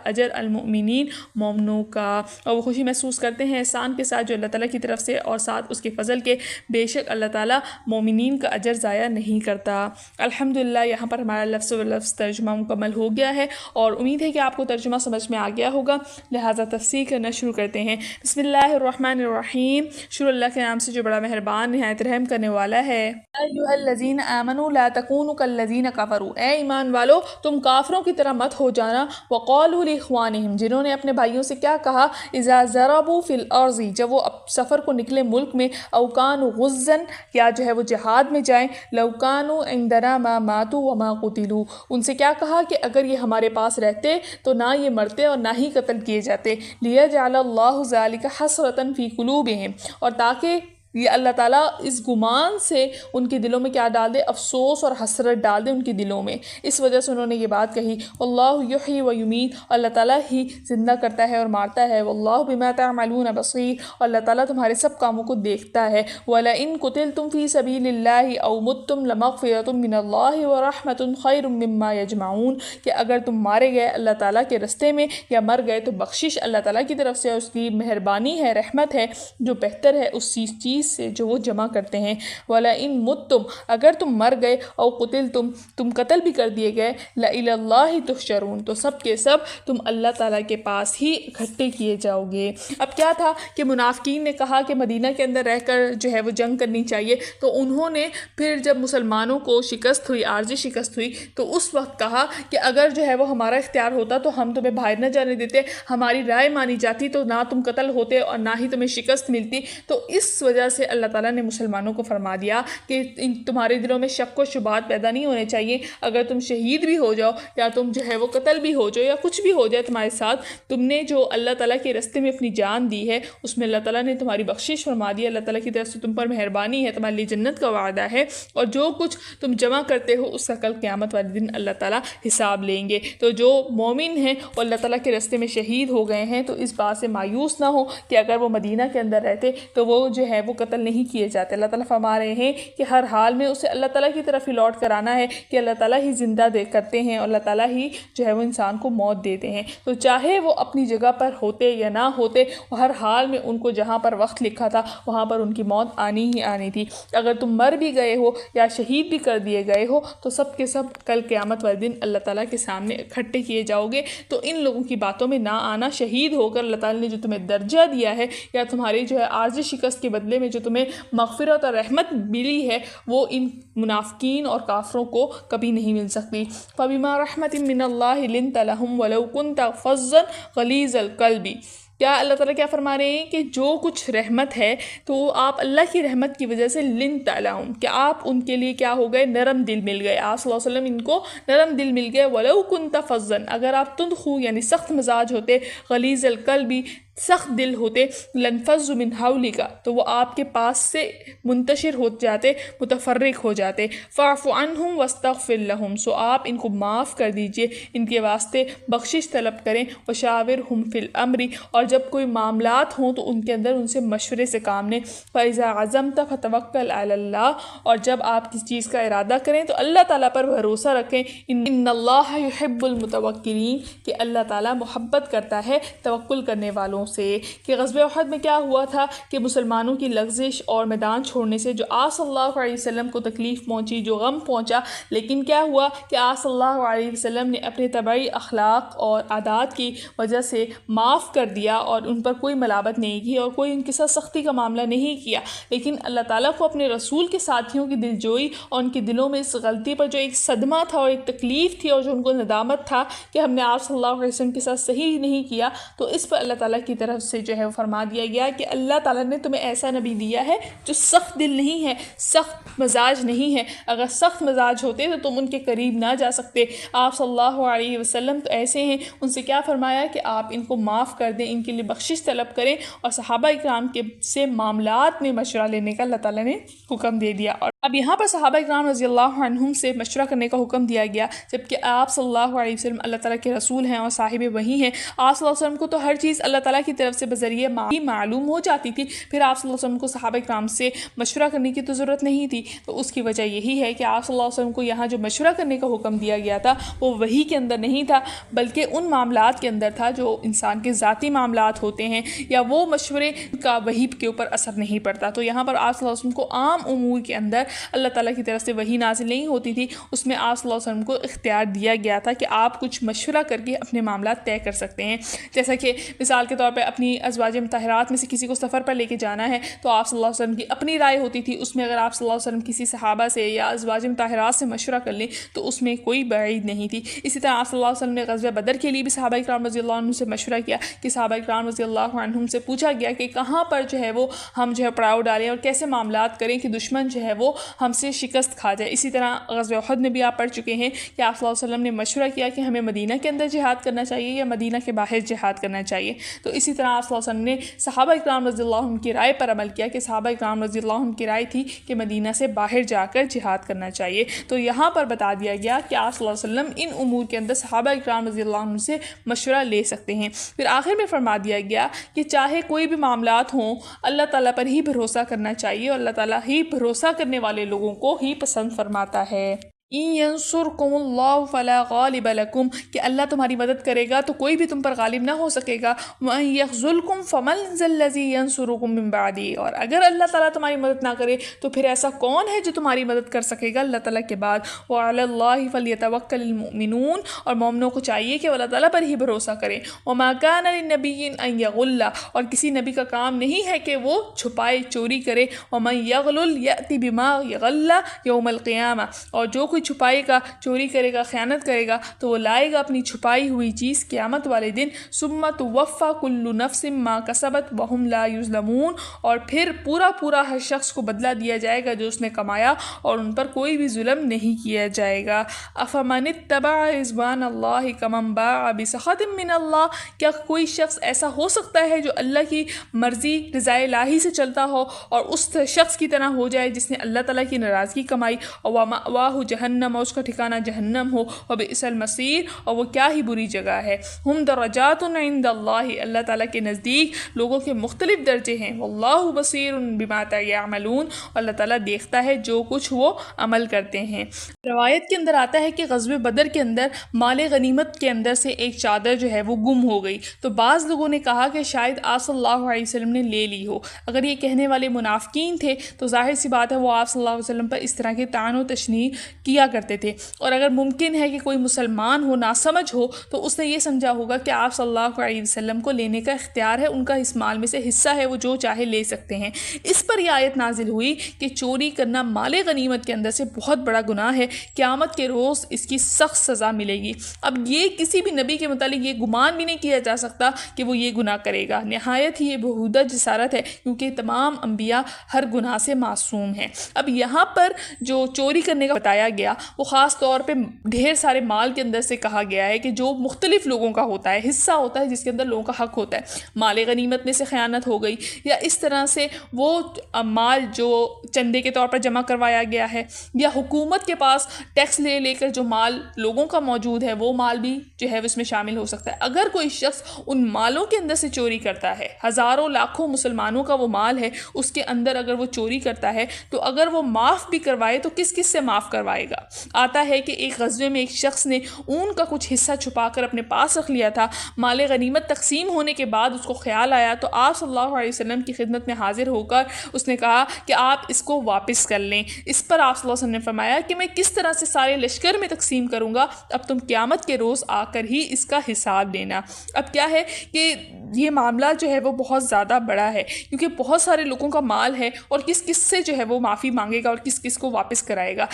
اجر المؤمنین مومنوں کا. اور وہ خوشی محسوس کرتے ہیں احسان کے ساتھ جو اللہ تعالیٰ کی طرف سے اور ساتھ اس کے فضل کے بے شک اللہ تعالیٰ مومنین کا اجر ضائع نہیں کرتا. الحمدللہ یہاں پر ہمارا لفظ و لفظ ترجمہ مکمل ہو گیا ہے اور امید ہے کہ آپ کو ترجمہ سمجھ میں آ گیا ہوگا. لہٰذا تفسیر کرنا شروع کرتے ہیں. بسم اللہ الرحمن الرحیم. شروع اللہ کے نام سے جو بڑا مہربان نہایت رحم کرنے والا ہے. ایھا الذین آمنوا لا تکونوا کالذین کفروا اے ایمان والو تم کافروں کی طرح مت ہو جانا. وقالوا لاخوانہم جنہوں نے اپنے بھائیوں سے کیا کہا اذا ضربوا فی الارض جب وہ سفر کو نکلے ملک میں او کانوا غزا یا جو ہے وہ جہاد میں جائیں لو کانوا عندنا ما ماتوا وما قتلوا ان سے کیا کہا کہ اگر یہ ہمارے پاس رہتے تو نہ یہ مرتے اور نہ ہی قتل کیے جاتے. لیجعل اللہ ذلک حسرۃ فی قلوبہم اور تاکہ یہ اللہ تعالیٰ اس گمان سے ان کے دلوں میں کیا ڈال دے افسوس اور حسرت ڈال دے ان کے دلوں میں. اس وجہ سے انہوں نے یہ بات کہی. اللہ یحیی و یمیت اللہ تعالیٰ ہی زندہ کرتا ہے اور مارتا ہے. واللہ بما تعملون بصیر اور اللہ تعالیٰ تمہارے سب کاموں کو دیکھتا ہے. وَلَئِن قُتِلْتُمْ فِي سَبِيلِ اللَّهِ أَوْ مُتُّمْ لَمَغْفِرَةٌ مِّنَ اللَّهِ وَرَحْمَةٌ خَيْرٌ مِّمَّا يَجْمَعُونَ کہ اگر تم مارے گئے اللہ تعالیٰ کے رستے میں یا مر گئے تو بخشش اللہ تعالیٰ کی طرف سے اس کی مہربانی ہے رحمت ہے جو بہتر ہے اس چیز سے جو وہ جمع کرتے ہیں. وَلَئِن مُتُّمْ اگر تم مر گئے او قتلتم تم قتل بھی کر دیے گئے لَإِلَى اللَّهِ تُحْشَرُونَ تو سب کے سب تم اللہ تعالیٰ کے پاس ہی اکٹھے کیے جاؤ گے. اب کیا تھا کہ منافقین نے کہا کہ مدینہ کے اندر رہ کر جو ہے وہ جنگ کرنی چاہیے تو انہوں نے پھر جب مسلمانوں کو شکست ہوئی عارضی شکست ہوئی تو اس وقت کہا کہ اگر جو ہے وہ ہمارا اختیار ہوتا تو ہم تمہیں باہر نہ جانے دیتے ہماری رائے مانی جاتی تو نہ تم قتل ہوتے اور نہ ہی تمہیں شکست ملتی. تو اس وجہ سے اللہ تعالیٰ نے مسلمانوں کو فرما دیا کہ تمہارے دلوں میں شک و شبہات پیدا نہیں ہونے چاہیے. اگر تم شہید بھی ہو جاؤ یا تم جو ہے وہ قتل بھی ہو جاؤ یا کچھ بھی ہو جائے تمہارے ساتھ تم نے جو اللہ تعالیٰ کے راستے میں اپنی جان دی ہے اس میں اللہ تعالیٰ نے تمہاری بخشش فرما دی. اللہ تعالیٰ کی طرف سے تم پر مہربانی ہے تمہارے لیے جنت کا وعدہ ہے اور جو کچھ تم جمع کرتے ہو اس کا کل قیامت والے دن اللہ تعالیٰ حساب لیں گے. تو جو مومن ہیں اور اللہ تعالیٰ کے راستے میں شہید ہو گئے ہیں تو اس بات سے مایوس نہ ہو کہ اگر وہ مدینہ کے اندر رہتے تو وہ جو ہے وہ قتل نہیں کیے جاتے. اللہ تعالیٰ فرما رہے ہیں کہ ہر حال میں اسے اللہ تعالیٰ کی طرف ہی لوٹ کر آنا ہے کہ اللہ تعالیٰ ہی زندہ کرتے ہیں اور اللہ تعالیٰ ہی جو ہے وہ انسان کو موت دیتے ہیں. تو چاہے وہ اپنی جگہ پر ہوتے یا نہ ہوتے ہر حال میں ان کو جہاں پر وقت لکھا تھا وہاں پر ان کی موت آنی ہی آنی تھی. اگر تم مر بھی گئے ہو یا شہید بھی کر دیے گئے ہو تو سب کے سب کل قیامت والے دن اللہ تعالیٰ کے سامنے اکٹھے کیے جاؤ گے. تو ان لوگوں کی باتوں میں نہ آنا. شہید ہو کر اللہ تعالیٰ نے جو تمہیں درجہ دیا ہے یا تمہاری جو ہے عارضی شکست کے بدلے میں جو تمہیں مغفرت اور رحمت ملی ہے وہ ان منافقین اور کافروں کو کبھی نہیں مل سکتی. فَبِمَا رَحْمَةٍ مِّنَ اللَّهِ لِنْتَ لَهُمْ وَلَوْ كُنْتَ فَظًّا غَلِيظَ الْقَلْبِ کیا اللہ تعالیٰ کیا فرما رہے ہیں کہ جو کچھ رحمت ہے تو آپ اللہ کی رحمت کی وجہ سے لنت لہم کہ آپ ان کے لیے کیا ہو گئے نرم دل مل گئے. آپ صلی اللہ علیہ وسلم ان کو نرم دل مل گئے. وَلَوْ كُنْتَ فَظًّا اگر آپ تندخو یعنی سخت مزاج ہوتے غلیظ القلب سخت دل ہوتے لنفضوا من حولک تو وہ آپ کے پاس سے منتشر ہو جاتے متفرق ہو جاتے. فاعف عنہم واستغفر لہم سو آپ ان کو معاف کر دیجئے ان کے واسطے بخشش طلب کریں. وشاورہم فی الامر اور جب کوئی معاملات ہوں تو ان کے اندر ان سے مشورے سے کام لیں. فاذا عزمت فتوکل علی اللہ اور جب آپ کسی چیز کا ارادہ کریں تو اللہ تعالیٰ پر بھروسہ رکھیں. ان اللہ یحب المتوکلین کہ اللہ تعالیٰ محبت کرتا ہے توکل کرنے والوں سے کہ غزوہ احد میں کیا ہوا تھا کہ مسلمانوں کی لغزش اور میدان چھوڑنے سے جو آپ صلی اللہ علیہ وسلم کو تکلیف پہنچی، جو غم پہنچا، لیکن کیا ہوا کہ آپ صلی اللہ علیہ وسلم نے اپنے طبعی اخلاق اور عادات کی وجہ سے معاف کر دیا اور ان پر کوئی ملامت نہیں کی اور کوئی ان کے ساتھ سختی کا معاملہ نہیں کیا. لیکن اللہ تعالیٰ کو اپنے رسول کے ساتھیوں کی دلجوئی اور ان کے دلوں میں اس غلطی پر جو ایک صدمہ تھا اور ایک تکلیف تھی اور جو ان کو ندامت تھا کہ ہم نے آپ صلی اللہ علیہ وسلم کے ساتھ صحیح نہیں کیا، تو اس پر اللہ تعالیٰ کی طرف سے جو ہے وہ فرما دیا گیا کہ اللہ تعالیٰ نے تمہیں ایسا نبی دیا ہے جو سخت دل نہیں ہے، سخت مزاج نہیں ہے. اگر سخت مزاج ہوتے تو تم ان کے قریب نہ جا سکتے. آپ صلی اللہ علیہ وسلم تو ایسے ہیں، ان سے کیا فرمایا کہ آپ ان کو معاف کر دیں، ان کے لیے بخشش طلب کریں، اور صحابہ اکرام کے سے معاملات میں مشورہ لینے کا اللہ تعالیٰ نے حکم دے دیا. اور اب یہاں پر صحابہ اکرام رضی اللہ عنہم سے مشورہ کرنے کا حکم دیا گیا، جبکہ آپ صلی اللہ علیہ وسلم اللہ تعالیٰ کے رسول ہیں اور صاحب وحی ہیں. آپ صلی اللہ علیہ وسلم کو تو ہر چیز اللہ تعالیٰ کی طرف سے بذریعہ معلوم ہو جاتی تھی، پھر آپ صلی اللہ علیہ وسلم کو صحابہ اکرام سے مشورہ کرنے کی تو ضرورت نہیں تھی. تو اس کی وجہ یہی ہے کہ آپ صلی اللہ علیہ وسلم کو یہاں جو مشورہ کرنے کا حکم دیا گیا تھا وہ وحی کے اندر نہیں تھا، بلکہ ان معاملات کے اندر تھا جو انسان کے ذاتی معاملات ہوتے ہیں، یا وہ مشورے کا وحی کے اوپر اثر نہیں پڑتا. تو یہاں پر آپ صلی اللہ علیہ وسلم کو عام امور کے اندر اللہ تعالیٰ کی طرف سے وحی نازل نہیں ہوتی تھی، اس میں آپ صلی اللہ علیہ وسلم کو اختیار دیا گیا تھا کہ آپ کچھ مشورہ کر کے اپنے معاملات طے کر سکتے ہیں. جیسا کہ مثال کے طور پہ اپنی ازواج مطہرات میں سے کسی کو سفر پر لے کے جانا ہے تو آپ صلی اللہ علیہ وسلم کی اپنی رائے ہوتی تھی، اس میں اگر آپ صلی اللہ علیہ وسلم کسی صحابہ سے یا ازواج مطہرات سے مشورہ کر لیں تو اس میں کوئی بعید نہیں تھی. اسی طرح آپ صلی اللہ علیہ وسلم نے غزوہ بدر کے لیے بھی صحابہ اکرام رضی اللہ عنہ سے مشورہ کیا کہ صحابہ اکرام رضی اللہ عنہم سے پوچھا گیا کہ کہاں پر جو ہے وہ ہم جو ہے پڑاؤ ڈالیں اور کیسے معاملات کریں کہ دشمن جو ہے وہ ہم سے شکست کھا جائے. اسی طرح غزوہ احد میں بھی آپ پڑھ چکے ہیں کہ آپ صلی اللہ علیہ وسلم نے مشورہ کیا کہ ہمیں مدینہ کے اندر جہاد کرنا چاہیے یا مدینہ کے باہر جہاد کرنا چاہیے. تو اسی طرح آپ صلی اللہ علیہ وسلم نے صحابہ اکرام رضی اللہ عنہ کی رائے پر عمل کیا کہ صحابہ اکرام رضی اللہ عنہ کی رائے تھی کہ مدینہ سے باہر جا کر جہاد کرنا چاہیے. تو یہاں پر بتا دیا گیا کہ آپ صلی اللہ علیہ وسلم ان امور کے اندر صحابہ اکرام رضی اللہ عنہ سے مشورہ لے سکتے ہیں. پھر آخر میں فرما دیا گیا کہ چاہے کوئی بھی معاملات ہوں اللہ تعالیٰ پر ہی بھروسہ کرنا چاہیے، اور اللہ تعالیٰ ہی بھروسہ کرنے والے لوگوں کو ہی پسند فرماتا ہے. ينصركم اللہ فلا غالب لکم، کہ اللہ تمہاری مدد کرے گا تو کوئی بھی تم پر غالب نہ ہو سکے گا. وَإِن يَخْذُلْكُمْ فَمَنْ ذَا الَّذِي يَنصُرُكُم مِّن بَعْدِهِ، اور اگر اللہ تعالیٰ تمہاری مدد نہ کرے تو پھر ایسا کون ہے جو تمہاری مدد کر سکے گا اللہ تعالیٰ کے بعد. وَعَلَى اللَّهِ فَلْيَتَوَكَّلِ الْمُؤْمِنُونَ، اور مومنوں کو چاہیے کہ وہ اللہ تعالیٰ پر ہی بھروسہ کریں. وَمَا كَانَ لِلنَّبِيٍّ أَن يَغُلَّ، اور کسی نبی کا کام نہیں ہے کہ وہ چھپائے چوری کرے. وَمَن يَغْلُلْ يَأْتِ بِمَا غَلَّ يَوْمَ الْقِيَامَةِ، اور جو کوئی چھپائے گا، چوری کرے گا، خیانت کرے گا تو وہ لائے گا اپنی چھپائی ہوئی چیز قیامت والے دن. ثم توفی کل نفس ما کسبت وہم لا یظلمون، اور پھر پورا ہر شخص کو بدلہ دیا جائے گا جو اس نے کمایا اور ان پر کوئی بھی ظلم نہیں کیا جائے گا. افمن اتبع رضوان اللہ کمن باع بسخط من اللہ، کیا کوئی شخص ایسا ہو سکتا ہے جو اللہ کی مرضی رضا الہی سے چلتا ہو اور اس شخص کی طرح ہو جائے جس نے اللہ تعالیٰ کی ناراضگی کمائی. اور ومأواہ جہنم، اور اس کا ٹھکانہ جہنم ہو. وبئس المصیر، اور وہ کیا ہی بری جگہ ہے. ہم درجات عند اللہ، اللہ تعالیٰ کے نزدیک لوگوں کے مختلف درجے ہیں. واللہ بصیر بما یعملون، اللہ تعالیٰ دیکھتا ہے جو کچھ وہ عمل کرتے ہیں. روایت کے اندر آتا ہے کہ غزوہ بدر کے اندر مال غنیمت کے اندر سے ایک چادر جو ہے وہ گم ہو گئی. تو بعض لوگوں نے کہا کہ شاید آپ صلی اللہ علیہ وسلم نے لے لی ہو. اگر یہ کہنے والے منافقین تھے تو ظاہر سی بات ہے وہ آپ صلی اللہ علیہ وسلم پر اس طرح کے طعن و تشنیع کیا کرتے تھے. اور اگر ممکن ہے کہ کوئی مسلمان ہو، ناسمجھ ہو، تو اس نے یہ سمجھا ہوگا کہ آپ صلی اللہ علیہ وسلم کو لینے کا اختیار ہے، ان کا اس مال میں سے حصہ ہے، وہ جو چاہے لے سکتے ہیں. اس پر یہ آیت نازل ہوئی کہ چوری کرنا مال غنیمت کے اندر سے بہت بڑا گناہ ہے، قیامت کے روز اس کی سخت سزا ملے گی. اب یہ کسی بھی نبی کے متعلق یہ گمان بھی نہیں کیا جا سکتا کہ وہ یہ گناہ کرے گا. نہایت ہی یہ بہودہ جسارت ہے، کیونکہ تمام انبیاء ہر گناہ سے معصوم ہیں. اب یہاں پر جو چوری کرنے کا بتایا گیا وہ خاص طور پہ ڈھیر سارے مال کے اندر سے کہا گیا ہے کہ جو مختلف لوگوں کا ہوتا ہے، حصہ ہوتا ہے جس کے اندر لوگوں کا حق ہوتا ہے. مال غنیمت میں سے خیانت ہو گئی، یا اس طرح سے وہ مال جو چندے کے طور پر جمع کروایا گیا ہے، یا حکومت کے پاس ٹیکس لے کر جو مال لوگوں کا موجود ہے وہ مال بھی جو ہے اس میں شامل ہو سکتا ہے. اگر کوئی شخص ان مالوں کے اندر سے چوری کرتا ہے، ہزاروں لاکھوں مسلمانوں کا وہ مال ہے، اس کے اندر اگر وہ چوری کرتا ہے تو اگر وہ معاف بھی کروائے تو کس سے معاف کروائے گا؟ گا۔ آتا ہے کہ ایک غزوے میں ایک شخص نے اون کا کچھ حصہ چھپا کر اپنے پاس رکھ لیا تھا۔ مال غنیمت تقسیم ہونے کے بعد اس کو خیال آیا تو آپ صلی اللہ علیہ وسلم کی خدمت میں حاضر ہو کر اس نے کہا کہ آپ اس کو واپس کر لیں۔ اس پر آپ صلی اللہ علیہ وسلم نے فرمایا کہ میں کس طرح سے سارے لشکر میں تقسیم کروں گا، اب تم قیامت کے روز آ کر ہی اس کا حساب لینا۔ اب کیا ہے کہ یہ معاملہ جو ہے وہ بہت زیادہ بڑا ہے، کیونکہ بہت سارے لوگوں کا مال ہے اور کس کس سے جو ہے وہ معافی مانگے گا اور کس کس کو واپس کرائے گا۔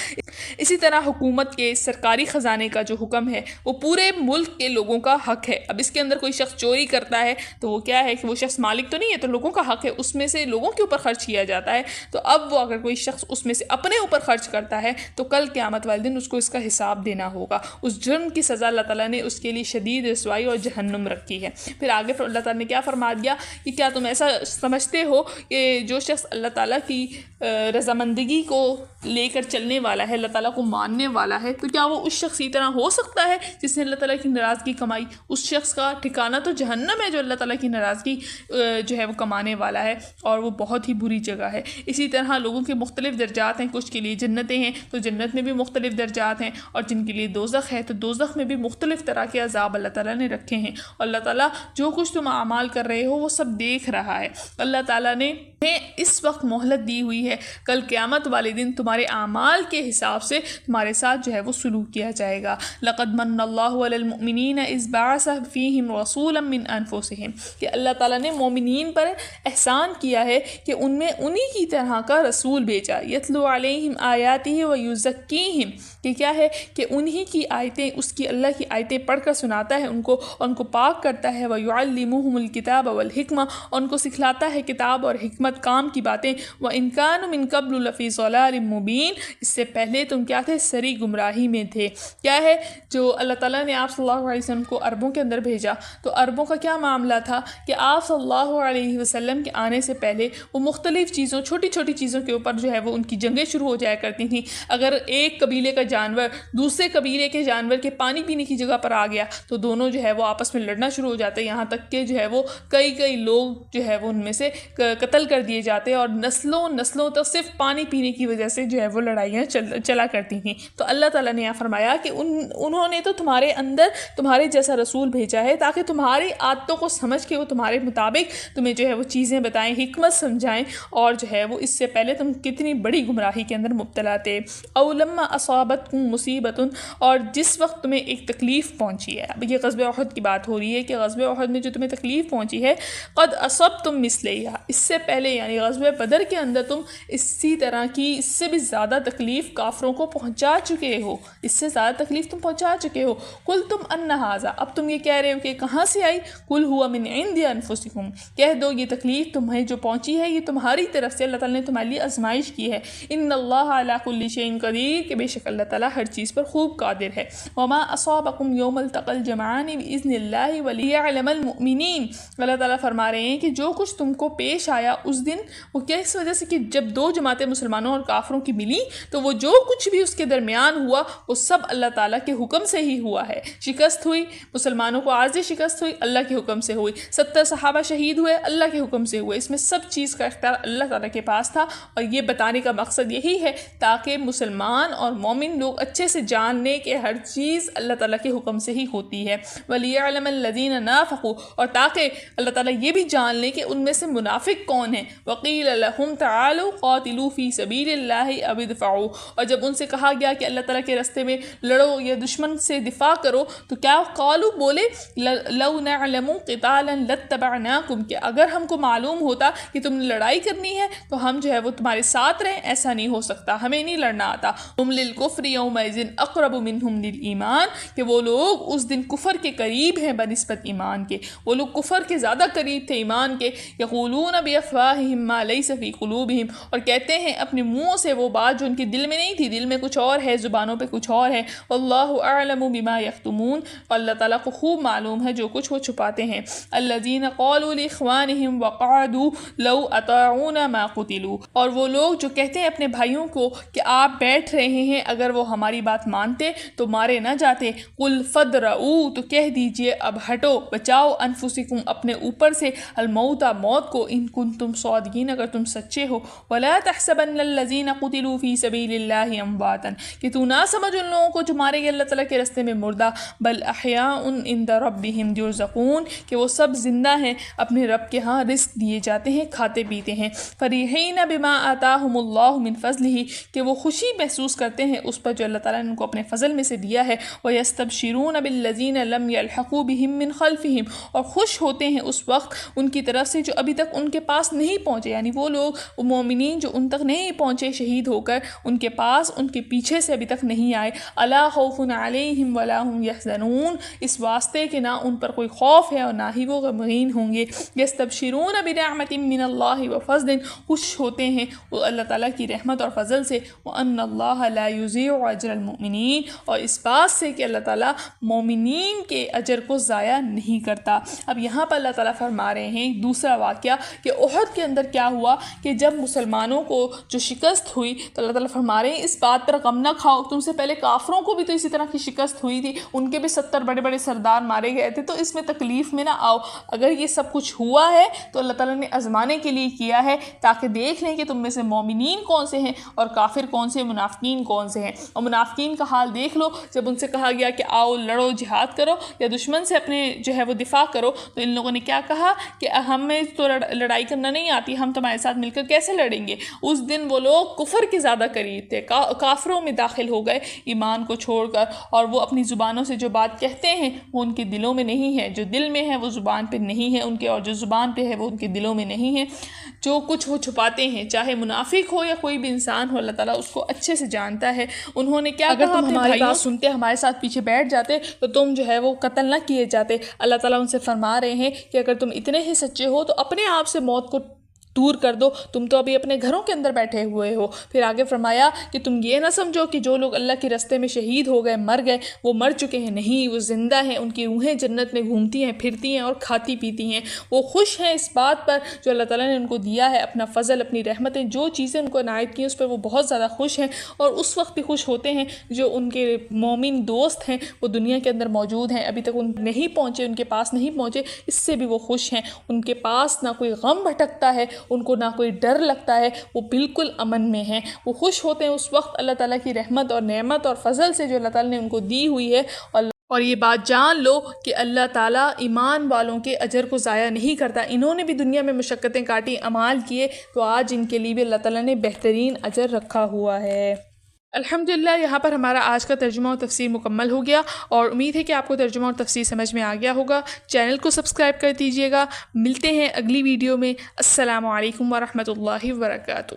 اسی طرح حکومت کے سرکاری خزانے کا جو حکم ہے وہ پورے ملک کے لوگوں کا حق ہے۔ اب اس کے اندر کوئی شخص چوری کرتا ہے تو وہ کیا ہے کہ وہ شخص مالک تو نہیں ہے، تو لوگوں کا حق ہے، اس میں سے لوگوں کے اوپر خرچ کیا جاتا ہے۔ تو اب وہ اگر کوئی شخص اس میں سے اپنے اوپر خرچ کرتا ہے تو کل قیامت والے دن اس کو اس کا حساب دینا ہوگا۔ اس جرم کی سزا اللہ تعالیٰ نے اس کے لیے شدید رسوائی اور جہنم رکھی ہے۔ پھر آگے اللہ تعالیٰ نے کیا فرما دیا کہ کیا تم ایسا سمجھتے ہو کہ جو شخص اللہ تعالیٰ کی رضامندگی کو لے کر چلنے والا ہے، اللہ تعالیٰ کو ماننے والا ہے، تو کیا وہ اس شخص کی طرح ہو سکتا ہے جس نے اللہ تعالیٰ کی ناراضگی کمائی؟ اس شخص کا ٹھکانہ تو جہنم ہے جو اللہ تعالیٰ کی ناراضگی جو ہے وہ کمانے والا ہے، اور وہ بہت ہی بری جگہ ہے۔ اسی طرح لوگوں کے مختلف درجات ہیں، کچھ کے لیے جنتیں ہیں تو جنت میں بھی مختلف درجات ہیں، اور جن کے لیے دوزخ ہے تو دوزخ میں بھی مختلف طرح کے عذاب اللہ تعالیٰ نے رکھے ہیں، اور اللہ تعالیٰ جو کچھ تم اعمال کر رہے ہو وہ سب دیکھ رہا ہے۔ اللہ تعالیٰ نے اس وقت مہلت دی ہوئی ہے، کل قیامت والے دن تمہارے اعمال کے حساب سے تمہارے ساتھ جو ہے وہ سلوک کیا جائے گا۔ لقد من اللہ علی المؤمنین اذ بعث فیہم رسولا من انفسہم، کہ اللہ تعالیٰ نے مومنین پر احسان کیا ہے کہ ان میں انہی کی طرح کا رسول بھیجا، یتلو علیہم آیاتہ ویزکیہم، کہ کیا ہے کہ انہی کی آیتیں، اس کی اللہ کی آیتیں پڑھ کر سناتا ہے ان کو، اور ان کو پاک کرتا ہے، ویعلمہم الکتاب والحکمہ، اور ان کو سکھلاتا ہے کتاب اور حکمت کام کی باتیں، وَإِن كَانُوا مِن قَبْلُ لَفِي ضَلَالٍ مُبِينٍ، اس سے پہلے تم کیا تھے؟ سری گمراہی میں تھے۔ کیا ہے جو اللہ تعالیٰ نے آپ صلی اللہ علیہ وسلم کو عربوں کے اندر بھیجا، تو عربوں کا کیا معاملہ تھا کہ آپ صلی اللہ علیہ وسلم کے آنے سے پہلے وہ مختلف چیزوں، چھوٹی چھوٹی چیزوں کے اوپر جو ہے وہ ان کی جنگیں شروع ہو جایا کرتی تھیں۔ اگر ایک قبیلے کا جانور دوسرے قبیلے کے جانور کے پانی پینے کی جگہ پر آ گیا تو دونوں جو ہے وہ آپس میں لڑنا شروع ہو جاتے، یہاں تک کہ جو ہے وہ کئی لوگ جو ہے وہ ان میں سے قتل کر دیے جاتے، اور نسلوں تک صرف پانی پینے کی وجہ سے جو ہے وہ لڑائیاں چلا کرتی تھیں۔ تو اللہ تعالیٰ نے یہاں فرمایا کہ انہوں نے تو تمہارے اندر تمہارے جیسا رسول بھیجا ہے تاکہ تمہاری عادتوں کو سمجھ کے وہ تمہارے مطابق تمہیں جو ہے وہ چیزیں بتائیں، حکمت سمجھائیں، اور جو ہے وہ اس سے پہلے تم کتنی بڑی گمراہی کے اندر مبتلا تھے۔ او لما اصابتکم مصیبت، اور جس وقت تمہیں ایک تکلیف پہنچی ہے، اب یہ غزوہ احد کی بات ہو رہی ہے کہ غزوہ احد میں جو تمہیں تکلیف پہنچی ہے، قد اصبتم مثلیہا، اس سے پہلے یعنی غزوہ بدر کے اندر تم اسی طرح کی اس سے بھی زیادہ تکلیف کافروں کو پہنچا چکے ہو، اس سے زیادہ تکلیف تم پہنچا چکے ہو۔ قل تم ان ھذا، اب تم یہ کہہ رہے ہو کہ کہاں سے آئی، قل ہوا من عند انفسکم، کہہ دو یہ تکلیف تمہیں جو پہنچی ہے یہ تمہاری طرف سے اللہ تعالیٰ نے تمہارے لیے آزمائش کی ہے۔ ان اللہ علی کل شیء قدیر، کہ بے شک اللہ تعالیٰ ہر چیز پر خوب قادر ہے۔ وما اصابکم یوم التقى الجمعان باذن اللہ ولیعلم المؤمنین، اللہ تعالیٰ فرما رہے ہیں کہ جو کچھ تم کو پیش آیا اس دن، وہ کیا اس وجہ سے کہ جب دو جماعتیں مسلمانوں اور کافروں کی ملی تو وہ جو کچھ بھی اس کے درمیان ہوا وہ سب اللہ تعالیٰ کے حکم سے ہی ہوا ہے۔ شکست ہوئی مسلمانوں کو، عارضی شکست ہوئی اللہ کے حکم سے ہوئی، 70 صحابہ شہید ہوئے اللہ کے حکم سے ہوئے، اس میں سب چیز کا اختیار اللہ تعالیٰ کے پاس تھا، اور یہ بتانے کا مقصد یہی ہے تاکہ مسلمان اور مومن لوگ اچھے سے جان لیں کہ ہر چیز اللہ تعالیٰ کے حکم سے ہی ہوتی ہے۔ وَلِيَعْلَمَ الَّذِينَ نَافَقُوا، اور تاکہ اللہ تعالیٰ یہ بھی جان لیں کہ ان میں سے منافق کون ہیں۔ وَقِيلَ لَهُمْ تَعَالُوا قَاتِلُوا فِي سَبِيلِ اللَّهِ أَوِ ادْفَعُوا، اور جب ان سے کہا گیا کہ اللہ تعالیٰ کے راستے میں لڑو یا دشمن سے دفاع کرو تو کیا قالوا بولے لَوْ نَعْلَمُ قِتَالًا لَاتَّبَعْنَاكُمْ، کہ اگر ہم کو معلوم ہوتا کہ تم نے لڑائی کرنی ہے تو ہم جو ہے وہ تمہارے ساتھ رہیں، ایسا نہیں ہو سکتا، ہمیں نہیں لڑنا آتا۔ ہم للکفر یومئذ اقرب منہم للایمان، کہ وہ لوگ اس دن کفر کے قریب ہیں بنسبت ایمان کے، وہ لوگ کفر کے زیادہ قریب تھے ایمان کے۔ یقولون بافواہہم ما لیس فی قلوبہم، اور کہتے ہیں اپنے منہوں سے وہ بات جو ان کے دل میں نہیں تھی، دل میں کچھ اور ہے، زبانوں پہ کچھ اور ہے۔ واللہ اعلم بما یکتمون، اور اللہ تعالیٰ کو خوب معلوم ہے جو کچھ وہ چھپاتے ہیں۔ الذین قالوا لاخوانہم وقعدوا لو اطاعونا ما قتلوا، اور وہ لوگ جو کہتے ہیں اپنے بھائیوں کو کہ آپ بیٹھ رہے ہیں اگر وہ ہماری بات مانتے تو مارے نہ جاتے۔ قل فادرؤوا، تو کہہ دیجئے اب ہٹو، بچاؤ، انفسکم اپنے اوپر سے، الموت موت کو، ان کنتم صادقین اگر تم سچے ہو۔ ولا تحسبن الذین قتلوا فی سبیل اللہ امواتا، کہ تو نہ سمجھ ان لوگوں کو جو مارے گئے اللہ تعالیٰ کے راستے میں مردہ، بل احیاء عند ربہم یرزقون، کہ وہ سب زندہ ہیں، اپنے رب کے ہاں رزق دیے جاتے ہیں، کھاتے پیتے ہیں۔ فریحین بما آتاہم اللہ من فضلہ، کہ وہ خوشی محسوس کرتے ہیں اس پر جو اللہ تعالیٰ نے ان کو اپنے فضل میں سے دیا ہے۔ وَيَسْتَبْشِرُونَ بِالَّذِينَ لَمْ يَلْحَقُوا بِهِم مِّن خَلْفِهِم، اور خوش ہوتے ہیں اس وقت ان کی طرف سے جو ابھی تک ان کے پاس نہیں پہنچے، یعنی وہ لوگ مومنین جو ان تک نہیں پہنچے شہید ہو کر، ان کے پاس ان کے پیچھے سے ابھی تک نہیں آئے۔ أَلَا خَوْفٌ عَلَيْهِمْ وَلَا هُمْ يَحْزَنُونَ، اس واسطے کہ نہ ان پر کوئی خوف ہے اور نہ ہی وہ غمگین ہوں گے۔ يَسْتَبْشِرُونَ بِنِعْمَةٍ مِّنَ اللَّهِ وَفَضْلٍ، خوش ہوتے ہیں وہ اللہ تعالیٰ کی رحمت اور فضل سے۔ وَأَنَّ اللَّهَ لَا يُضِيعُ أَجْرَ الْمُؤْمِنِينَ، اور اس بات سے کہ اللہ تعالیٰ مومنین کے اجر کو ضائع نہیں کرتا۔ اب یہاں پر اللہ تعالیٰ فرما رہے ہیں دوسرا واقعہ کہ احد کے اندر کیا ہوا کہ جب مسلمانوں کو جو شکست ہوئی تو اللہ تعالیٰ فرما رہے ہیں اس بات پر غم نہ کھاؤ، تم سے پہلے کافروں کو بھی تو اسی طرح کی شکست ہوئی تھی، ان کے بھی 70 بڑے بڑے سردار مارے گئے تھے، تو اس میں تکلیف میں نہ آؤ۔ اگر یہ سب کچھ ہوا ہے تو اللہ تعالیٰ نے آزمانے کے لیے کیا ہے، تاکہ دیکھ لیں کہ تم میں سے مومنین کون سے ہیں اور کافر کون سے، منافقین کون سے ہیں۔ اور منافقین کا حال دیکھ لو، جب ان سے کہا گیا کہ آؤ لڑو، جہاد کرو یا دشمن سے اپنے جو ہے وہ دفاع کرو، تو ان لوگوں نے کیا کہا کہ ہمیں تو لڑائی کرنا نہیں آتی، ہم تمہارے ساتھ مل کر کیسے لڑیں گے۔ اس دن وہ لوگ کفر کے زیادہ قریب تھے، کافروں میں داخل ہو گئے ایمان کو چھوڑ کر، اور وہ اپنی زبانوں سے جو بات کہتے ہیں وہ ان کے دلوں میں نہیں ہے، جو دل میں ہے وہ زبان پہ نہیں ہے ان کے، اور جو زبان پہ ہے وہ ان کے دلوں میں نہیں ہے۔ جو کچھ وہ چھپاتے ہیں، چاہے منافق ہو یا کوئی بھی انسان ہو، اللہ تعالیٰ اس کو اچھے سے جانتا ہے۔ انہوں نے کیا کہا، اگر تم ہماری بات سنتے ہمارے ساتھ پیچھے بیٹھ جاتے تو تم جو ہے وہ قتل نہ کیے جاتے۔ اللہ تعالیٰ ان سے فرما رہے ہیں کہ اگر تم اتنے ہی سچے ہو تو اپنے آپ سے موت کو دور کر دو، تم تو ابھی اپنے گھروں کے اندر بیٹھے ہوئے ہو۔ پھر آگے فرمایا کہ تم یہ نہ سمجھو کہ جو لوگ اللہ کے راستے میں شہید ہو گئے، مر گئے، وہ مر چکے ہیں، نہیں، وہ زندہ ہیں، ان کی روحیں جنت میں گھومتی ہیں، پھرتی ہیں اور کھاتی پیتی ہیں۔ وہ خوش ہیں اس بات پر جو اللہ تعالیٰ نے ان کو دیا ہے، اپنا فضل، اپنی رحمتیں، جو چیزیں ان کو عنایت کی ہیں اس پر وہ بہت زیادہ خوش ہیں، اور اس وقت بھی خوش ہوتے ہیں جو ان کے مومن دوست ہیں وہ دنیا کے اندر موجود ہیں، ابھی تک ان نہیں پہنچے، ان کے پاس نہیں پہنچے، اس سے بھی وہ خوش ہیں۔ ان کے پاس نہ کوئی غم بھٹکتا ہے، ان کو نہ کوئی ڈر لگتا ہے، وہ بالکل امن میں ہیں۔ وہ خوش ہوتے ہیں اس وقت اللہ تعالیٰ کی رحمت اور نعمت اور فضل سے جو اللہ تعالیٰ نے ان کو دی ہوئی ہے۔ اور یہ بات جان لو کہ اللہ تعالیٰ ایمان والوں کے اجر کو ضائع نہیں کرتا۔ انہوں نے بھی دنیا میں مشقتیں کاٹی، اعمال کیے، تو آج ان کے لیے بھی اللہ تعالیٰ نے بہترین اجر رکھا ہوا ہے۔ الحمدللہ یہاں پر ہمارا آج کا ترجمہ اور تفسیر مکمل ہو گیا، اور امید ہے کہ آپ کو ترجمہ اور تفسیر سمجھ میں آ گیا ہوگا۔ چینل کو سبسکرائب کر دیجیے گا۔ ملتے ہیں اگلی ویڈیو میں۔ السلام علیکم ورحمۃ اللہ وبرکاتہ۔